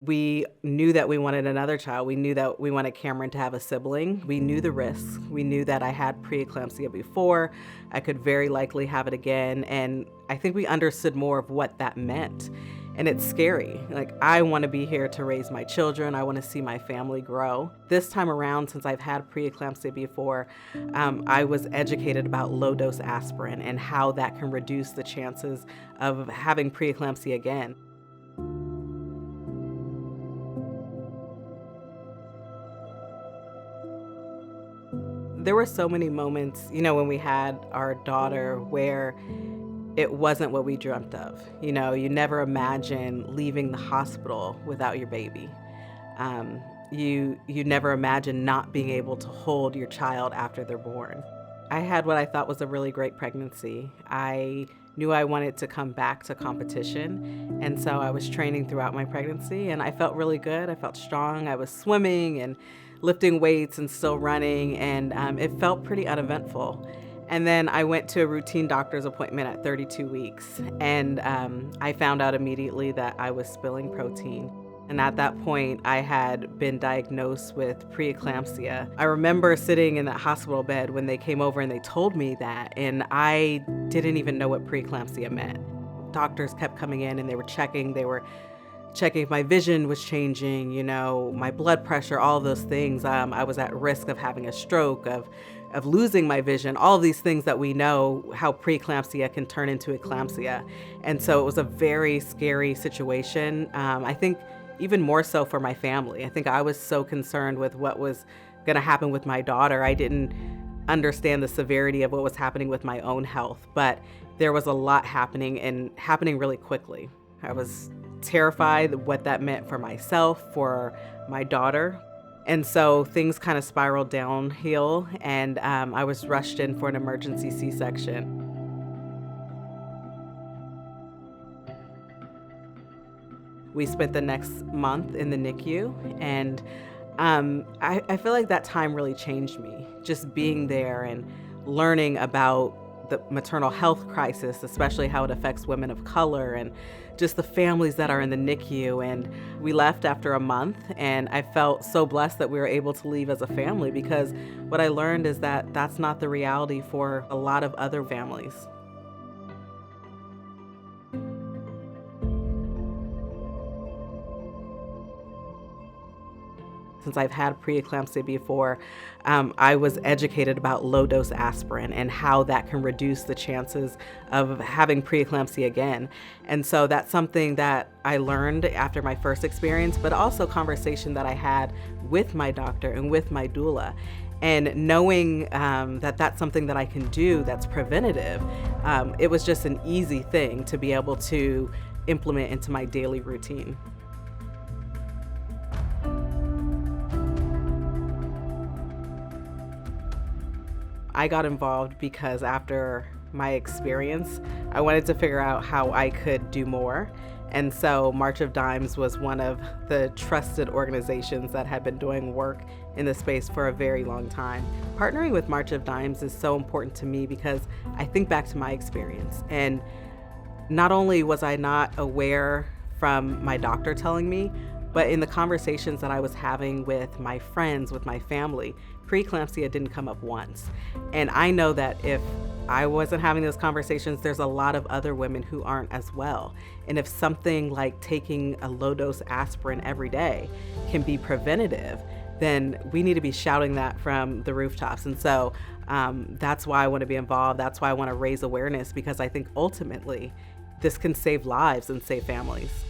We knew that we wanted another child. We knew that we wanted Cameron to have a sibling. We knew the risks. We knew that I had preeclampsia before. I could very likely have it again. And I think we understood more of what that meant. And it's scary. Like, I want to be here to raise my children. I want to see my family grow. This time around, since I've had preeclampsia before, I was educated about low-dose aspirin and how that can reduce the chances of having preeclampsia again. There were so many moments, when we had our daughter where it wasn't what we dreamt of. You never imagine leaving the hospital without your baby. You never imagine not being able to hold your child after they're born. I had what I thought was a really great pregnancy. I knew I wanted to come back to competition, and so I was training throughout my pregnancy, and I felt really good. I felt strong. I was swimming and lifting weights and still running, and it felt pretty uneventful. And then I went to a routine doctor's appointment at 32 weeks, and I found out immediately that I was spilling protein. And at that point, I had been diagnosed with preeclampsia. I remember sitting in that hospital bed when they came over and they told me that, and I didn't even know what preeclampsia meant. Doctors kept coming in and they were checking if my vision was changing, my blood pressure, all those things. I was at risk of having a stroke, of losing my vision, all of these things that we know how preeclampsia can turn into eclampsia. And so it was a very scary situation. I think even more so for my family. I think I was so concerned with what was going to happen with my daughter. I didn't understand the severity of what was happening with my own health, but there was a lot happening and happening really quickly. I was terrified what that meant for myself, for my daughter. And so things kind of spiraled downhill, and I was rushed in for an emergency C-section. We spent the next month in the NICU, and I feel like that time really changed me. Just being there and learning about the maternal health crisis, especially how it affects women of color, and just the families that are in the NICU. And we left after a month, and I felt so blessed that we were able to leave as a family, because what I learned is that that's not the reality for a lot of other families. Since I've had preeclampsia before, I was educated about low-dose aspirin and how that can reduce the chances of having preeclampsia again. And so that's something that I learned after my first experience, but also conversation that I had with my doctor and with my doula. And knowing that that's something that I can do that's preventative, it was just an easy thing to be able to implement into my daily routine. I got involved because after my experience, I wanted to figure out how I could do more. And so March of Dimes was one of the trusted organizations that had been doing work in the space for a very long time. Partnering with March of Dimes is so important to me because I think back to my experience. And not only was I not aware from my doctor telling me, but in the conversations that I was having with my friends, with my family, preeclampsia didn't come up once. And I know that if I wasn't having those conversations, there's a lot of other women who aren't as well. And if something like taking a low-dose aspirin every day can be preventative, then we need to be shouting that from the rooftops. And so that's why I want to be involved. That's why I want to raise awareness, because I think ultimately this can save lives and save families.